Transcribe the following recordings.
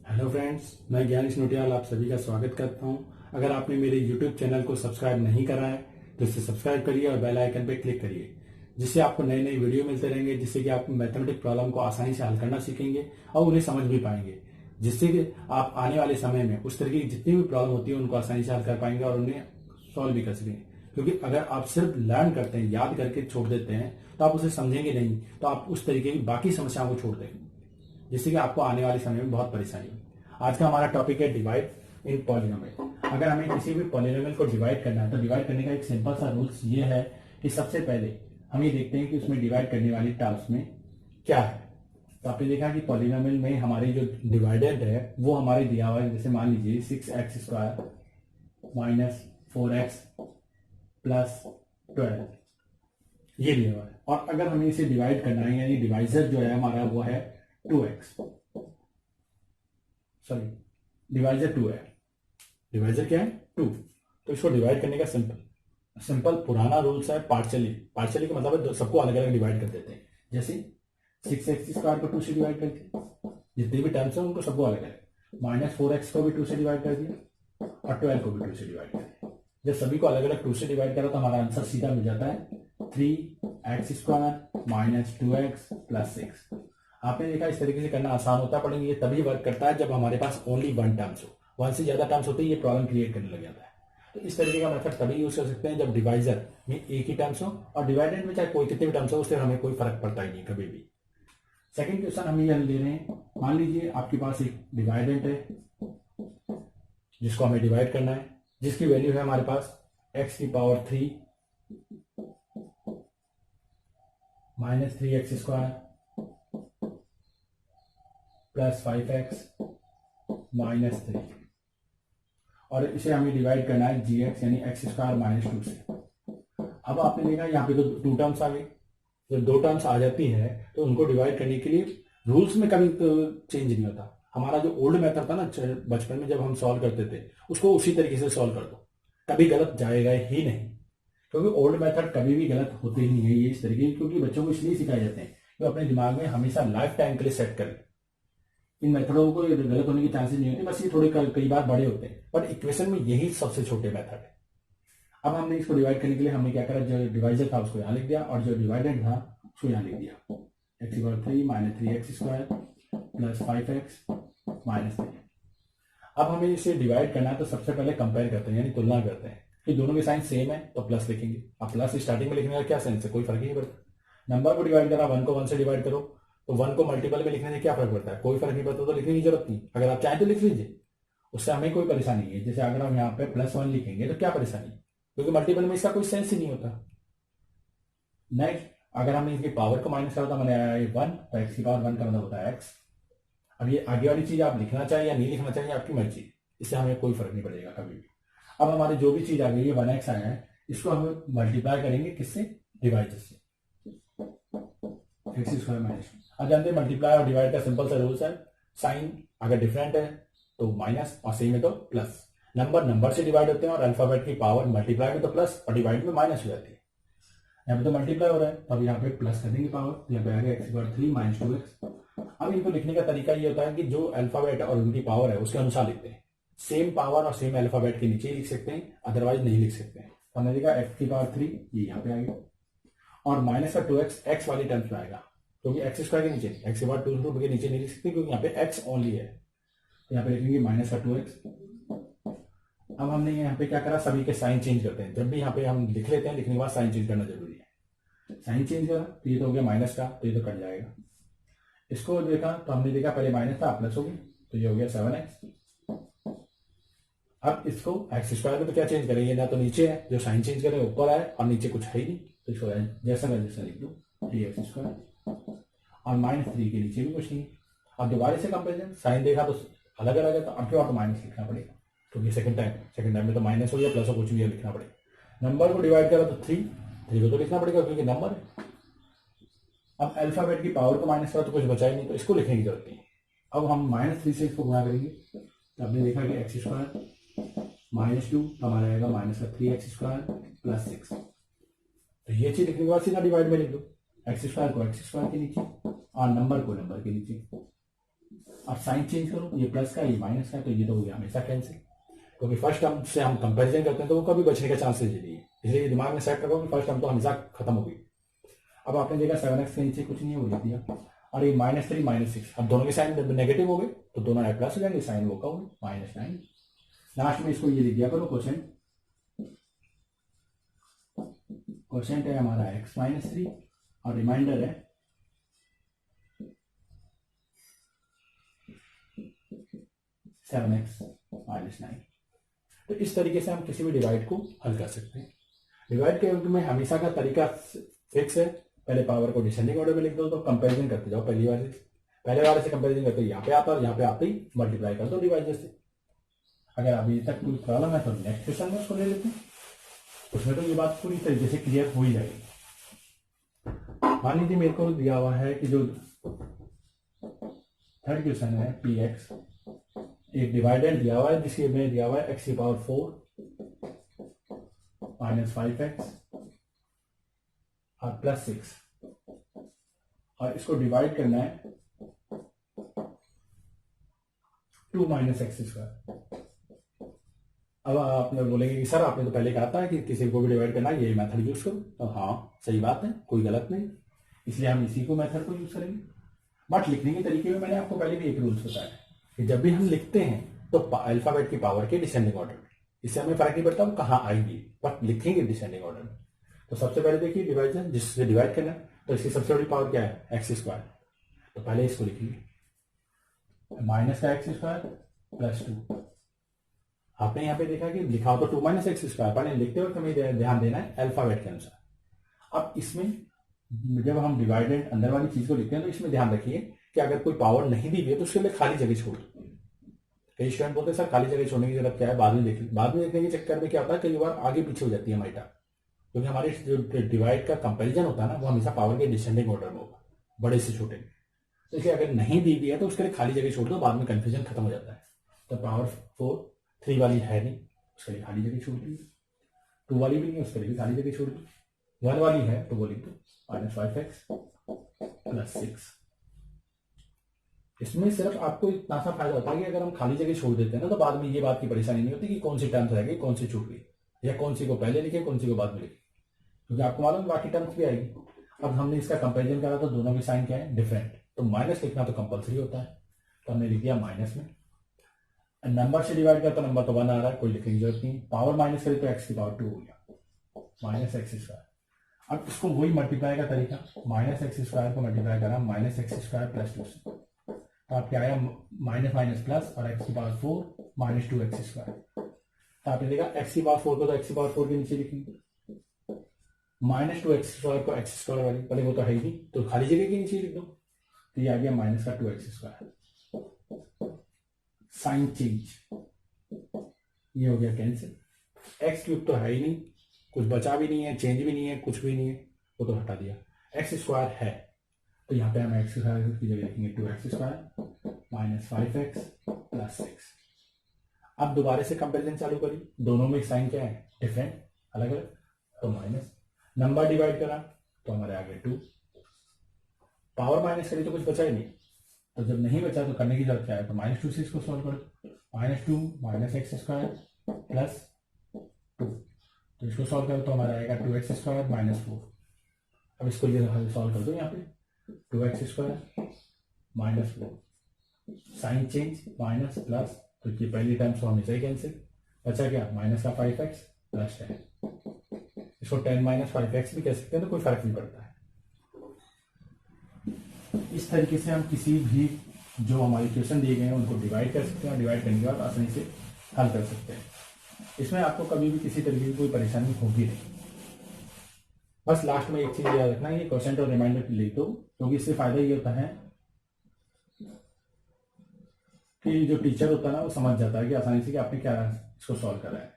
Hello friends, मैं ज्ञान नोटियाल आप सभी का स्वागत करता हूं। अगर आपने मेरे यूट्यूब चैनल को सब्सक्राइब नहीं करा है तो इसे सब्सक्राइब करिए और बेल आइकन पर क्लिक करिए, जिससे आपको नए नए वीडियो मिलते रहेंगे, जिससे कि आप मैथमेटिक प्रॉब्लम को आसानी से हल करना सीखेंगे और उन्हें समझ भी पाएंगे, जिससे कि आप आने वाले समय में उस तरीके की जितनी भी प्रॉब्लम होती है उनको आसानी से हल कर पाएंगे और उन्हें सॉल्व भी कर सकेंगे। क्योंकि अगर आप सिर्फ लर्न करते हैं, याद करके छोड़ देते हैं, तो आप उसे समझेंगे नहीं, तो आप उस तरीके की बाकी समस्याओं को छोड़ देंगे, जिससे कि आपको आने वाले समय में बहुत परेशानी होगी। आज का हमारा टॉपिक है डिवाइड इन पॉलिनोमियल। अगर हमें किसी भी पॉलिनोमियल को डिवाइड करना है तो डिवाइड करने का एक सिंपल सा रूल्स ये है कि सबसे पहले हम ये देखते हैं कि उसमें डिवाइड करने वाली टर्म्स में क्या है। तो आपने देखा कि पॉलिनोमियल में हमारी जो डिवाइडेंड है वो हमारे दिया हुआ है। जैसे मान लीजिए 6x² माइनस 4x प्लस 12 ये दिया हुआ है, और अगर हमें इसे डिवाइड करना है यानी डिवाइजर जो है हमारा वो है 2x, सॉरी डिवाइजर 2 है। डिवाइजर क्या है? 2। तो इसको डिवाइड करने का सिंपल पुराना रूल्स है पार्शियली का मतलब है सबको अलग अलग डिवाइड कर देते हैं। जैसे 6x² को 2 से डिवाइड कर दिया, जितने भी टर्म्स हैं उनको सबको अलग अलग, माइनस 4x को भी 2 से डिवाइड कर दिया और 12 को भी 2 से डिवाइड कर दिया। जब सभी को अलग अलग 2 से डिवाइड करो तो हमारा आंसर सीधा मिल जाता है 3x² माइनस 2x प्लस 6। आपने देखा इस तरीके से करना आसान होता है, पर ये तभी वर्क करता है जब हमारे पास ओनली वन टर्म्स हो। वन से ज्यादा टर्म्स होते ही ये प्रॉब्लम क्रिएट करने लग जाता है। तो इस तरीके का मेथड तभी यूज कर सकते हैं जब डिवाइजर में एक ही टर्म्स हो, और डिवाइडेंड में चाहे कोई कितने भी टर्म्स हो उससे हमें कोई फर्क पड़ता ही नहीं कभी भी। सेकंड क्वेश्चन हम ये ले रहे हैं। मान लीजिए आपके पास एक डिवाइडेंट है जिसको हमें डिवाइड करना है, जिसकी वैल्यू है हमारे पास x³ minus 3x² plus 5x minus 3, और इसे हमें डिवाइड करना है gx यानी x² माइनस 2 से। अब आपने देखा यहाँ पे तो 2 टर्म्स आ गई। जब 2 टर्म्स आ जाती है तो उनको डिवाइड करने के लिए रूल्स में कभी चेंज नहीं होता। हमारा जो ओल्ड मेथड था ना बचपन में जब हम सॉल्व करते थे, उसको उसी तरीके से सॉल्व कर दो, कभी गलत जाएगा ही नहीं। क्योंकि ओल्ड मेथड कभी भी गलत होते ही नहीं है ये इस तरीके, क्योंकि बच्चों को इसलिए सिखाए जाते हैं कि अपने दिमाग में हमेशा लाइफ टाइम के लिए सेट करें। इन मेथडों को गलत होने के चांसेस नहीं होते, बस ये थोड़े कई बार बड़े होते हैं, पर इक्वेशन में यही सबसे छोटे मेथड है। अब हमने इसको डिवाइड करने के लिए हमने क्या करा, जो डिवाइजर था उसको यहाँ लिख दिया और जो डिवाइडेड था उसको यहाँ लिख दिया, x³ minus 3x² plus 5x minus 3। अब हमें इसे डिवाइड करना है तो सबसे पहले कंपेयर करते हैं यानी तुलना करते हैं कि दोनों के साइन सेम है तो प्लस लिखेंगे। अब प्लस स्टार्टिंग में लिखने का क्या सेंस है, कोई फर्क ही नहीं पड़ता। नंबर को डिवाइड करा, 1 को 1 से डिवाइड करो तो 1 को मल्टीपल में लिखने से क्या फर्क पड़ता है, कोई फर्क नहीं पड़ता, तो लिखने की जरूरत नहीं। अगर आप चाहें तो लिख लीजिए, उससे हमें कोई परेशानी नहीं है। जैसे अगर हम यहाँ पे +1 लिखेंगे तो क्या परेशानी, क्योंकि मल्टीपल में इसका कोई सेंस ही नहीं होता। नेक्स्ट, अगर हमने इसकी पावर को माइनस करा तो मैंने आया 1, तो x की पावर 1 का मतलब होता है x। अब ये आगे वाली चीज आप लिखना चाहिए या नहीं लिखना चाहिए आपकी मर्जी, इससे हमें कोई फर्क नहीं पड़ेगा कभी भी। अब हमारी जो भी चीज आ गई है 1x आया है, इसको हम मल्टीप्लाई करेंगे किससे, डिवाइडर से, x² माइनस। अब जानते हैं मल्टीप्लाई और डिवाइड का सिंपल सा रूल्स है, साइन अगर डिफरेंट है तो माइनस और सेम है तो प्लस। नंबर से डिवाइड होते हैं और अल्फाबेट की पावर मल्टीप्लाई में तो प्लस और डिवाइड में माइनस हो जाती है। यहाँ पे तो मल्टीप्लाई हो रहा है तो अब यहाँ पे प्लस कर देंगे पावर, तो यहाँ पे आ गया x³ माइनस 2x। अब इनको लिखने का तरीका ये होता है कि जो अल्फाबेट और उनकी पावर है उसके अनुसार लिखते हैं। सेम पावर और सेम अल्फाबेट के नीचे ही लिख सकते हैं, अदरवाइज नहीं लिख सकते हैं। तो हमने देखा x³ ये यहाँ पे आ गया, और माइनस का 2x एक्स वाली टर्म्स में आएगा, क्योंकि x² के नीचे x के बाद 2 के नीचे नहीं लिख सकते क्योंकि यहाँ पे x ओनली है। तो यहाँ पे लिखेंगे माइनस का 2x। अब हमने यहाँ पे क्या करा, सभी के साइन चेंज करते हैं। जब भी यहाँ पे हम लिख लेते हैं, लिखने के बाद साइन चेंज करना जरूरी है। साइन चेंज करा तो ये तो हो गया माइनस का, तो ये तो कट जाएगा। इसको देखा तो हमने देखा पहले माइनस था, प्लस हो गया, तो ये हो गया 7x। अब इसको x² में तो क्या चेंज करेंगे, ना तो नीचे है जो साइन चेंज करे ऊपर आए, और नीचे कुछ है ही नहीं, तो इसको जैसा का जैसा लिख दो 3x², और माइनस 3 के नीचे भी कुछ नहीं। अब दोबारा से कंपेरिजन, साइन देखा तो अलग अलग है, तो अब तो माइनस लिखना पड़ेगा, क्योंकि सेकंड टाइम में तो माइनस हो गया, प्लस हो कुछ भी लिखना पड़ेगा। नंबर को डिवाइड करा तो 3 को तो लिखना पड़ेगा क्योंकि नंबर है। अब अल्फाबेट की पावर को माइनस करा तो कुछ बचा ही नहीं, तो इसको लिखने की जरूरत नहीं। अब हम -3 से इसको गुणा करेंगे, तो आपने देखा कि x² माइनस 2 हमारा आएगा माइनस का 3x² प्लस 6। तो ये चीज लिखने के बाद सीधा डिवाइड में लिख दो, x² को x² के नीचे और नंबर को नंबर के नीचे। अब साइन चेंज करो, ये प्लस का ये माइनस का, तो ये तो हो गया हमेशा कैंसिल, क्योंकि फर्स्ट टर्म से हम कंपैरिजन करते हैं तो वो कभी बचने का चांसेस ही नहीं है, इसलिए दिमाग में सेट रखो कि फर्स्ट टर्म तो हमेशा खत्म हो गई। अब आपने देखा 7x के नीचे कुछ नहीं है, वो लिख दिया, और ये -3 -6, अब दोनों के साइन नेगेटिव हो गए तो दोनों आई प्लस हो जाएंगे, साइन वो का हो -9। लास्ट में इसको ये लिख दिया करो क्वेश्चन, क्वेश्चन है हमारा x -3 और रिमाइंडर है 7x -9। तो इस तरीके से हम किसी भी डिवाइड को हल कर सकते हैं। डिवाइड के में हमेशा का तरीका फिक्स है, पहले पावर को डिसेंडिंग ऑर्डर में लिख दो, तो कंपैरिजन करते जाओ, पहले वाले से कंपैरिजन करते यहाँ पे आता और यहाँ पे आते ही मल्टीप्लाई कर दो डिवाइडर से। अगर अभी तक कोई प्रॉब्लम है तो नेक्स्ट क्वेश्चन में उसको ले लेते हैं, उसमें तो ये बात पूरी तरीके से क्लियर हो ही जाएगी। मान लीजिए मेरे को दिया हुआ है कि जो थर्ड क्वेश्चन है px, एक डिवाइडेंड दिया हुआ है जिसके में दिया हुआ है x⁴ -5x और +6, और इसको डिवाइड करना है 2 - x²। अब आप बोलेंगे कि सर आपने तो पहले कहा था कि किसी को भी डिवाइड करना है ये मेथड यूज करो, तो हाँ सही बात है, कोई गलत नहीं, इसलिए हम इसी को मेथड को यूज करेंगे। बट लिखने के तरीके में मैंने आपको पहले भी एक रूल्स बताया कि जब भी हम लिखते हैं तो अल्फाबेट की पावर के डिसेंडिंग ऑर्डर में, इससे हमें फर्क नहीं पड़ता वो कहाँ आएगी, बट लिखेंगे डिसेंडिंग ऑर्डर में। तो सबसे पहले देखिए डिवाइजन, जिससे डिवाइड करना है तो इसकी सबसे बड़ी पावर क्या है x², तो पहले इसको लिखिए माइनस का x² +2। आपने यहाँ पे देखा कि लिखा हो तो 2 - x², पहले लिखते वक्त हमें ध्यान देना है अल्फाबेट के अनुसार। अब इसमें जब हम डिवाइडेड अंदर वाली चीज को लिखते हैं तो इसमें ध्यान रखिए कि अगर कोई पावर नहीं दी हुई है तो उसके लिए खाली जगह छोड़ दो। कई स्टूडेंट बोलते हैं सर खाली जगह छोड़ने की जरूरत क्या है, बाद में देखने के चक्कर में क्या होता है कई बार आगे पीछे हो जाती है हमारी टाइम, क्योंकि हमारे जो डिवाइड का कंपैरिजन होता है ना वो हमेशा पावर के डिसेंडिंग ऑर्डर में होगा, बड़े से छोटे। तो इसलिए अगर नहीं दी हुई है तो उसके लिए खाली जगह छोड़ दो, बाद में कंफ्यूजन खत्म हो जाता है। तो पावर 3 वाली है नहीं, उसके लिए खाली जगह छोड़ दी, 2 वाली भी नहीं, उसके लिए भी खाली जगह छोड़ दी, 1 वाली है तो वो लिख दो -5x +6। इसमें सिर्फ आपको इतना सा फायदा होता है कि अगर हम खाली जगह छोड़ देते हैं ना तो बाद में ये बात की परेशानी नहीं होती कि कौन सी टर्म्स रह गई, कौन सी छूट गई, या कौन सी को पहले लिखे कौन सी को बाद में लिखे, क्योंकि आपको मालूम बाकी टर्म्स भी आएगी। अब हमने इसका कंपेरिजन करा तो दोनों के साइन क्या है डिफरेंट, तो माइनस लिखना तो कंपलसरी होता है, तो हमने लिख दिया माइनस में। नंबर से डिवाइड करता नंबर तो 1 आ रहा है, कोई लिखने की जरूरत नहीं, पावर माइनस करें तो x⁴ हो गया -x²। अब इसको वही मल्टीप्लाई का तरीका, -x² को मल्टीप्लाई करा -x² +2 से, तो आपके आया माइनस माइनस प्लस और x⁴ -2x²। तो आपने देखा x⁴ को तो x⁴ के नीचे लिखेंगे, -2x² को x² वाली, पहले वो तो है ही नहीं तो खाली जगह के नीचे लिख दो, तो ये आ गया -2x²। साइन चेंज ये हो गया कैंसिल, x³ तो है ही नहीं, कुछ बचा भी नहीं है, चेंज भी नहीं है, कुछ भी नहीं है, वो तो हटा दिया। x² है तो यहाँ पे हम x² की जगह लिखेंगे 2x² -5x +6। अब दोबारा से कंपैरिजन चालू करिए, दोनों में साइन क्या है डिफरेंट, अलग अलग, तो माइनस, नंबर डिवाइड करा तो हमारे आगे 2, पावर माइनस करी तो कुछ बचा ही नहीं, तो जब नहीं बचा तो करने की जरूरत क्या है, तो -2 से इसको सॉल्व करो, -2 -x² +2, तो इसको सॉल्व करो तो हमारा आएगा 2x² -4। अब इसको ये सॉल्व कर दो, यहाँ पे 2x² -4, sign change minus plus, तो ये पहली टर्म तो हमेशा ही कैंसिल, बचा क्या -5x +10, इसको 10 - 5x भी कह सकते हैं, तो कोई फर्क नहीं पड़ता है। इस तरीके से हम किसी भी जो हमारे क्वेश्चन दिए गए हैं उनको डिवाइड कर सकते हैं, और डिवाइड करने के बाद आसानी से हल कर सकते हैं। इसमें आपको कभी भी किसी तरीके की कोई परेशानी होगी नहीं। बस लास्ट में एक चीज याद रखना, ये क्वेश्चन और रिमाइंडर लिख दो, क्योंकि इससे फायदा ये होता है कि जो टीचर होता है ना वो समझ जाता है कि आसानी से कि आपने क्या इसको सॉल्व करा है।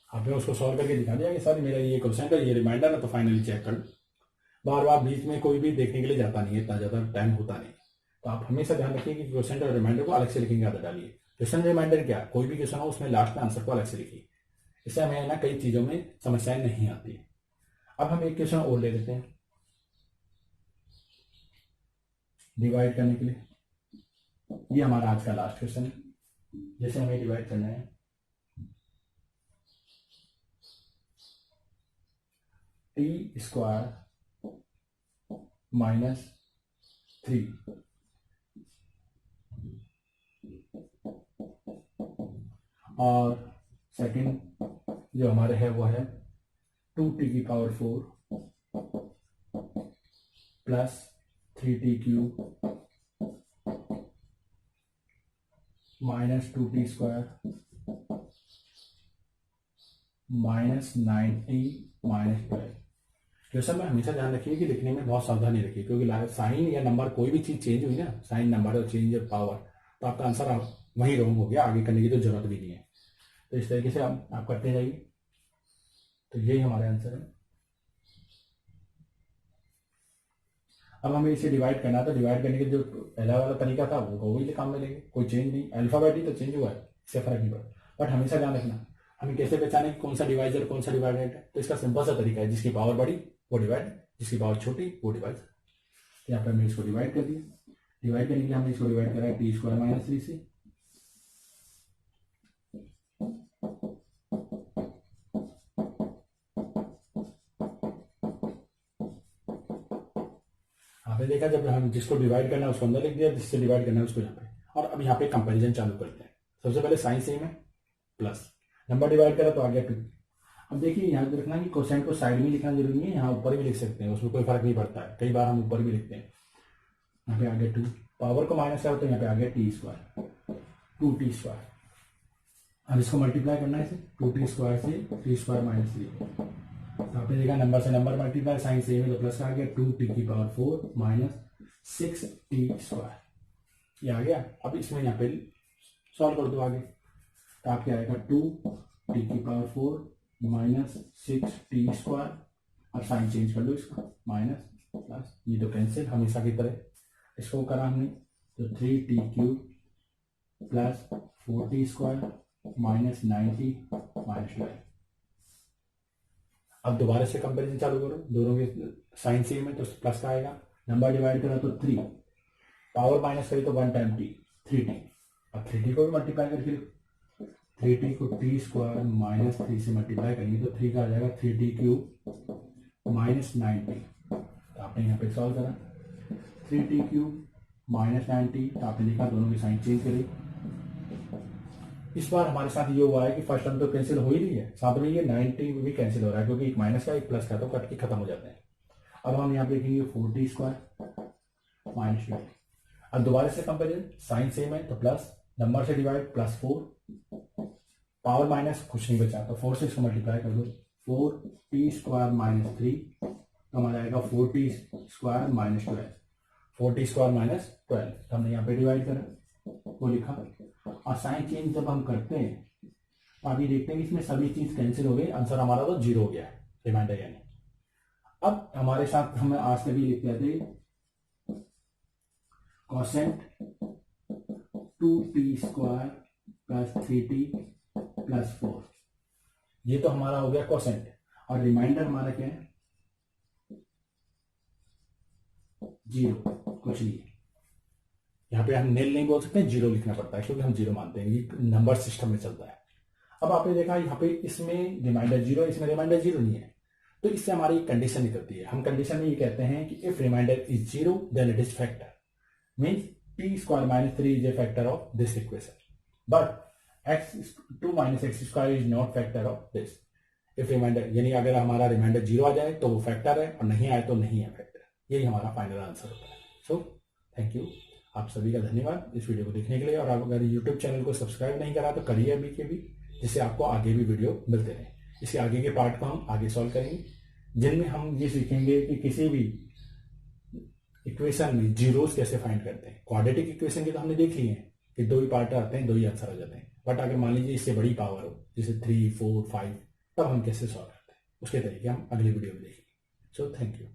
आपने उसको सॉल्व करके दिखा दिया कि सर मेरा ये क्वेश्चन है, ये रिमाइंडर है, तो फाइनली चेक कर लो। बार बार बीच में कोई भी देखने के लिए जाता नहीं है, इतना ज्यादा टाइम होता नहीं, तो आप हमेशा ध्यान रखिए कि क्वेश्चन और रिमाइंडर को अलग से लिखने की आदत डालिए। क्वेश्चन रिमाइंडर क्या, कोई भी क्वेश्चन हो उसमें लास्ट में आंसर को अलग से लिखिए, इससे हमें ना कई चीज़ों में समस्याएं नहीं आती। अब हम एक क्वेश्चन और ले लेते हैं डिवाइड करने के लिए। ये हमारा आज का लास्ट क्वेश्चन है। जैसे हमें डिवाइड करना है टी स्क्वायर माइनस 3 और सेकंड जो हमारे है वो है 2t की power 4 plus 3t cube minus 2t square minus 90 minus 12। Question में हमेशा ध्यान रखिए कि लिखने में बहुत सावधानी रखिए, क्योंकि साइन या नंबर कोई भी चीज चेंज हुई ना, साइन नंबर और चेंज पावर, तो आपका आंसर वहीं रॉन्ग हो गया, आगे करने की तो जरूरत भी नहीं है। तो इस तरीके से आप करते जाइए। तो यही हमारे आंसर है। अब हमें इसे डिवाइड करना, तो डिवाइड करने के जो पहला वाला तरीका था वो वही काम में लेंगे, कोई चेंज नहीं। अल्फाबेट ही तो चेंज हुआ है, इससे फर्क नहीं पड़ा। बट हमेशा ध्यान रखना हमें कैसे पहचाने कि कौन सा डिवाइजर कौन सा डिवाइडेड है। तो इसका सिंपल सा तरीका है, जिसकी पावर बड़ी वो डिवाइड, जिसकी पावर छोटी वो डिवाइड। यहाँ पे हमने इसको डिवाइड कर दिया। डिवाइड करने के लिए हमने इसको डिवाइड करा है टी स्क्वायर माइनस 3 से। आपने देखा जब हम जिसको डिवाइड करना है उसको अंदर लिख दिया, जिससे डिवाइड करना है उसको यहाँ पे। और अब यहाँ पे कंपैरिजन चालू करते हैं। सबसे पहले साइन सेम है, प्लस नंबर डिवाइड करा तो आ गया 2। अब देखिए यहाँ रखना कि कोसाइन को साइड में लिखना जरूरी है, यहाँ ऊपर भी लिख सकते हैं, उसमें कोई फर्क नहीं पड़ता है। कई बार हम ऊपर भी लिखते हैं। यहाँ पे आ गया 2, पावर को माइनस करो तो यहाँ पे आ गया टी स्क्वायर 2t स्क्वायर। अब इसको मल्टीप्लाई करना है इसे 2t स्क्वायर से टी स्क्वायर माइनस 3। तो आपने देखा नंबर से नंबर मल्टीप्लाई, साइन सेम है तो प्लस का आ गया 2t की पावर 4 माइनस 6t स्क्वायर। ये आ गया। अब इसमें यहाँ पे सॉल्व कर दो आगे, तो आपके आएगा 2t की पावर 4 माइनस 6t स्क्वायर। अब साइन चेंज कर लो इसका, माइनस प्लस, ये तो कैंसिल हमेशा की तरह। इसको करा हमने तो 3t cube plus 4t square minus 90 minus 12। अब दोबारा से कंपैरिजन चालू करो, दोनों के साइन सेम है तो प्लस का आएगा। नंबर डिवाइड करा तो 3, पावर माइनस करी तो 1 टाइम t 3t। अब 3t को भी मल्टीप्लाई करके 3t को टी स्क्वायर माइनस 3 से मल्टीप्लाई करेंगे तो 3 का आ जाएगा 3t क्यूब माइनस 9t। तो आपने यहाँ पे सॉल्व करा 3t क्यूब माइनस 9t। तो आपने देखा दोनों की साइन चेंज करी। इस बार हमारे साथ ये हुआ है कि फर्स्ट टर्म तो कैंसिल हो ही रही है, साथ में ये 90 भी कैंसिल हो रहा है, क्योंकि एक माइनस का एक प्लस का तो कट के खत्म हो जाते हैं। अब हम यहाँ पे देखेंगे 4t स्क्वायर माइनस 12। अब दोबारा से कंपेरिजन, साइन सेम है तो प्लस, नंबर से डिवाइड प्लस 4, पावर माइनस कुछ नहीं बचा तो 4 से इसको मल्टीप्लाई कर दो 4t स्क्वायर माइनस 3। तो हमारा आएगा 4t square minus 12, 4t square minus 12। तो हमने यहाँ पे डिवाइड करा वो लिखा। और साइन चेंज जब हम करते हैं तो अभी देखते हैं कि इसमें सभी चीज कैंसिल हो गई, आंसर हमारा तो 0 हो गया है, रिमाइंडर यानी। अब हमारे साथ हम आज तक लिखते थे quotient 2t square plus 3t plus 4। ये तो हमारा हो गया कोसेंट। और रिमाइंडर हमारा क्या है 0, कुछ नहीं है। यहाँ पे हम नेल नहीं बोल सकते, 0 लिखना पड़ता है, क्योंकि हम 0 मानते हैं, ये नंबर सिस्टम में चलता है। अब आपने देखा यहाँ पे इसमें रिमाइंडर 0 है, इसमें रिमाइंडर 0 नहीं है। तो इससे हमारी एक कंडीशन निकलती है। हम कंडीशन में ये कहते हैं कि if remainder is 0 then it is factor, means t square minus 3 is a factor of this equation, but x2 minus X square is not factor of this. If remainder यानी अगर हमारा रिमाइंडर 0 आ जाए तो वो फैक्टर है, और नहीं आए तो नहीं है फैक्टर। यही हमारा फाइनल आंसर होता है। सो थैंक यू, आप सभी का धन्यवाद इस वीडियो को देखने के लिए। और आप अगर यूट्यूब चैनल को सब्सक्राइब नहीं करा तो करिए अभी के भी, जिससे आपको आगे भी वीडियो मिलते रहे। इसके आगे के पार्ट को हम आगे सॉल्व करेंगे, जिनमें हम ये सीखेंगे कि किसी भी इक्वेशन में जीरोस कैसे फाइंड करते हैं। क्वाड्रेटिक इक्वेशन के तो हमने देख लिए हैं कि 2 ही पार्ट आते हैं, 2 ही आंसर आ जाते हैं। बट अगर मान लीजिए इससे बड़ी पावर हो, जैसे 3, 4, 5, तब हम कैसे सॉल्व करते हैं, उसके तरीके हम अगली वीडियो में देखेंगे। So thank you.